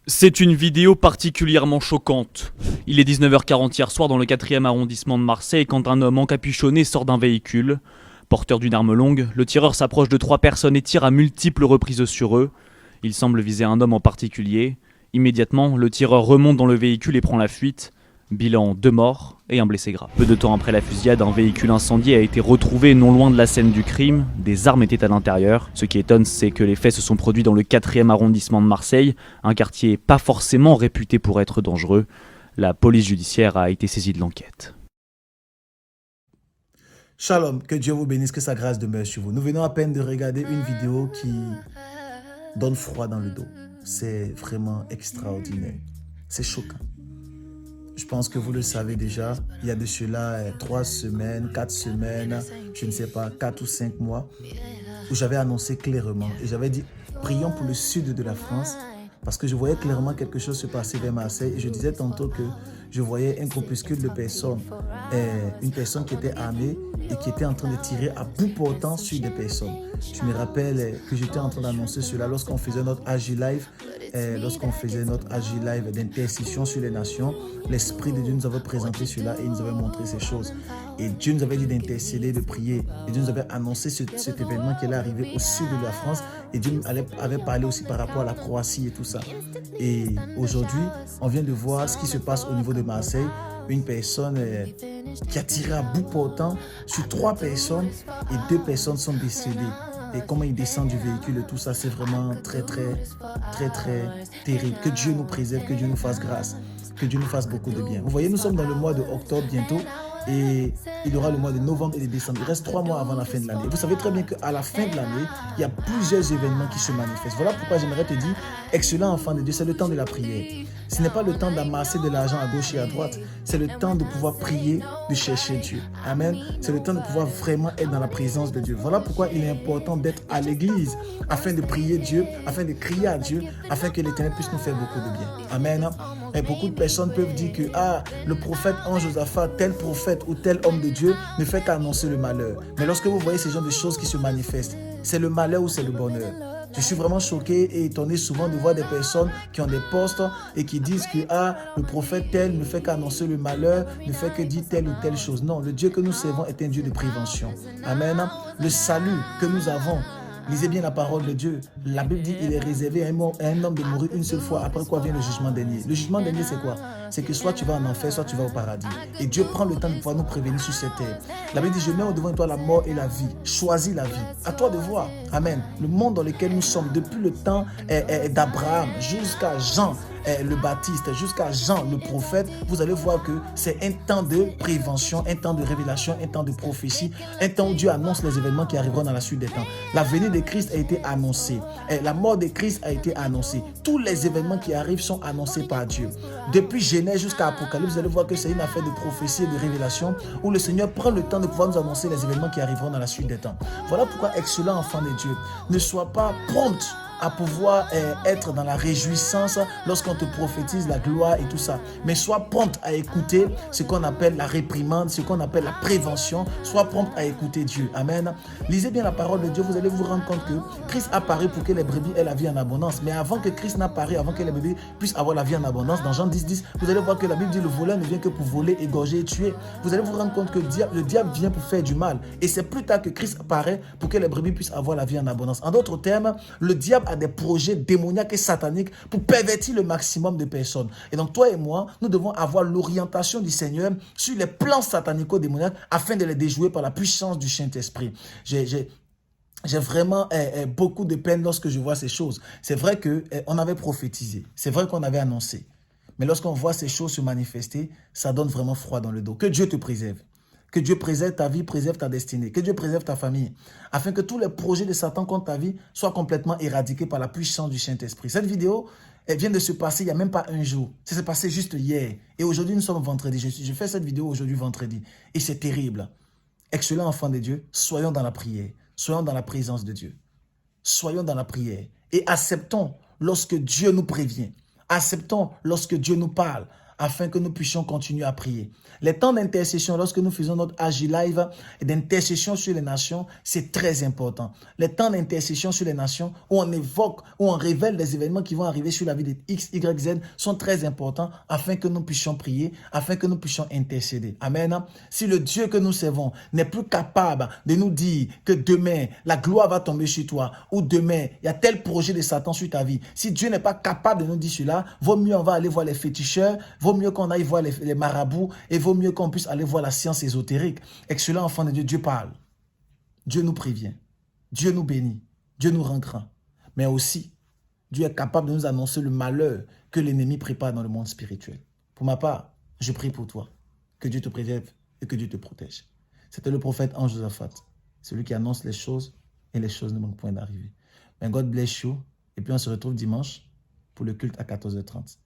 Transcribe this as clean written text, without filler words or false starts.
C'est une vidéo particulièrement choquante. Il est 19h40 hier soir dans le 4e arrondissement de Marseille quand un homme encapuchonné sort d'un véhicule. Porteur d'une arme longue, le tireur s'approche de 3 personnes et tire à multiples reprises sur eux. Il semble viser un homme en particulier. Immédiatement, le tireur remonte dans le véhicule et prend la fuite. Bilan 2 morts et un blessé grave. Peu de temps après la fusillade, un véhicule incendié a été retrouvé non loin de la scène du crime. Des armes étaient à l'intérieur. Ce qui étonne, c'est que les faits se sont produits dans le 4e arrondissement de Marseille, un quartier pas forcément réputé pour être dangereux. La police judiciaire a été saisie de l'enquête. Shalom, que Dieu vous bénisse, que sa grâce demeure sur vous. Nous venons à peine de regarder une vidéo qui donne froid dans le dos. C'est vraiment extraordinaire. C'est choquant. Je pense que vous le savez déjà, il y a de cela 3 semaines, 4 semaines, je ne sais pas, 4 ou 5 mois, où j'avais annoncé clairement et j'avais dit, prions pour le sud de la France, parce que je voyais clairement quelque chose se passer vers Marseille et je disais tantôt que je voyais un groupuscule de personnes, une personne qui était armée et qui était en train de tirer à bout portant sur des personnes. Je me rappelle que j'étais en train d'annoncer cela lorsqu'on faisait notre AG Live, d'intercession sur les nations. L'Esprit de Dieu nous avait présenté cela et il nous avait montré ces choses. Et Dieu nous avait dit d'intercéder, de prier. Et Dieu nous avait annoncé cet événement qui allait arriver au sud de la France. Et Dieu avait parlé aussi par rapport à la Croatie et tout ça. Et aujourd'hui, on vient de voir ce qui se passe au niveau de Marseille. Une personne qui a tiré à bout portant sur 3 personnes et 2 personnes sont décédées. Et comment il descend du véhicule et tout ça, c'est vraiment très terrible. Que Dieu nous préserve, que Dieu nous fasse grâce, que Dieu nous fasse beaucoup de bien. Vous voyez, nous sommes dans le mois de octobre bientôt et il y aura le mois de novembre et de décembre. Il reste 3 mois avant la fin de l'année. Vous savez très bien qu'à la fin de l'année, il y a plusieurs événements qui se manifestent. Voilà pourquoi j'aimerais te dire, excellent enfant de Dieu, c'est le temps de la prière. Ce n'est pas le temps d'amasser de l'argent à gauche et à droite. C'est le temps de pouvoir prier, de chercher Dieu. Amen. C'est le temps de pouvoir vraiment être dans la présence de Dieu. Voilà pourquoi il est important d'être à l'église afin de prier Dieu, afin de crier à Dieu, afin que l'Éternel puisse nous faire beaucoup de bien. Amen. Et beaucoup de personnes peuvent dire que le prophète Ange Josaphat, tel prophète ou tel homme de Dieu ne fait qu'annoncer le malheur. Mais lorsque vous voyez ces genres de choses qui se manifestent, c'est le malheur ou c'est le bonheur? Je suis vraiment choqué et étonné souvent de voir des personnes qui ont des postes et qui disent que le prophète tel ne fait qu'annoncer le malheur, ne fait que dire telle ou telle chose. Non, le Dieu que nous servons est un Dieu de prévention. Amen. Le salut que nous avons, lisez bien la parole de Dieu. La Bible dit qu'il est réservé à un homme de mourir une seule fois, après quoi vient le jugement dernier. Le jugement dernier, c'est quoi? C'est que soit tu vas en enfer, soit tu vas au paradis. Et Dieu prend le temps de pouvoir nous prévenir sur cette terre. La Bible dit, je mets au-devant de toi la mort et la vie. Choisis la vie. À toi de voir. Amen. Le monde dans lequel nous sommes, depuis le temps d'Abraham jusqu'à Jean, le Baptiste, jusqu'à Jean, le prophète, vous allez voir que c'est un temps de prévention, un temps de révélation, un temps de prophétie, un temps où Dieu annonce les événements qui arriveront dans la suite des temps. La venue de Christ a été annoncée, la mort de Christ a été annoncée. Tous les événements qui arrivent sont annoncés par Dieu. Depuis Genèse jusqu'à Apocalypse, vous allez voir que c'est une affaire de prophétie et de révélation où le Seigneur prend le temps de pouvoir nous annoncer les événements qui arriveront dans la suite des temps. Voilà pourquoi, excellent enfant de Dieu, ne sois pas prompte à pouvoir être dans la réjouissance lorsqu'on te prophétise la gloire et tout ça. Mais sois prompte à écouter ce qu'on appelle la réprimande, ce qu'on appelle la prévention. Sois prompte à écouter Dieu. Amen. Lisez bien la parole de Dieu, vous allez vous rendre compte que Christ apparaît pour que les brebis aient la vie en abondance. Mais avant que Christ n'apparaisse, avant que les brebis puissent avoir la vie en abondance, dans Jean 10, vous allez voir que la Bible dit le voleur ne vient que pour voler, égorger et tuer. Vous allez vous rendre compte que le diable vient pour faire du mal. Et c'est plus tard que Christ apparaît pour que les brebis puissent avoir la vie en abondance. En d'autres termes, le diable a des projets démoniaques et sataniques pour pervertir le maximum de personnes. Et donc toi et moi, nous devons avoir l'orientation du Seigneur sur les plans satanico-démoniaques afin de les déjouer par la puissance du Saint-Esprit. J'ai vraiment beaucoup de peine lorsque je vois ces choses. C'est vrai qu'on avait prophétisé, c'est vrai qu'on avait annoncé. Mais lorsqu'on voit ces choses se manifester, ça donne vraiment froid dans le dos. Que Dieu te préserve. Que Dieu préserve ta vie, préserve ta destinée. Que Dieu préserve ta famille. Afin que tous les projets de Satan contre ta vie soient complètement éradiqués par la puissance du Saint-Esprit. Cette vidéo, elle vient de se passer il n'y a même pas un jour. Ça s'est passé juste hier. Et aujourd'hui, nous sommes vendredi. Je fais cette vidéo aujourd'hui vendredi. Et c'est terrible. Excellent enfant de Dieu, soyons dans la prière. Soyons dans la présence de Dieu. Soyons dans la prière. Et acceptons lorsque Dieu nous prévient. Acceptons lorsque Dieu nous parle. afin que nous puissions continuer à prier. Les temps d'intercession, lorsque nous faisons notre AJ Live et d'intercession sur les nations, c'est très important. Les temps d'intercession sur les nations, où on évoque, où on révèle des événements qui vont arriver sur la vie de X, Y, Z, sont très importants afin que nous puissions prier, afin que nous puissions intercéder. Amen. Si le Dieu que nous servons n'est plus capable de nous dire que demain, la gloire va tomber sur toi, ou demain, il y a tel projet de Satan sur ta vie. Si Dieu n'est pas capable de nous dire cela, vaut mieux on va aller voir les féticheurs, vaut mieux qu'on aille voir les marabouts, et vaut mieux qu'on puisse aller voir la science ésotérique. Excellent enfant de Dieu, Dieu parle. Dieu nous prévient. Dieu nous bénit. Dieu nous rend grand. Mais aussi, Dieu est capable de nous annoncer le malheur que l'ennemi prépare dans le monde spirituel. Pour ma part, je prie pour toi. Que Dieu te préserve et que Dieu te protège. C'était le prophète Ange Josaphat, celui qui annonce les choses et les choses ne manquent point d'arriver. Mais God bless you. Et puis on se retrouve dimanche pour le culte à 14h30.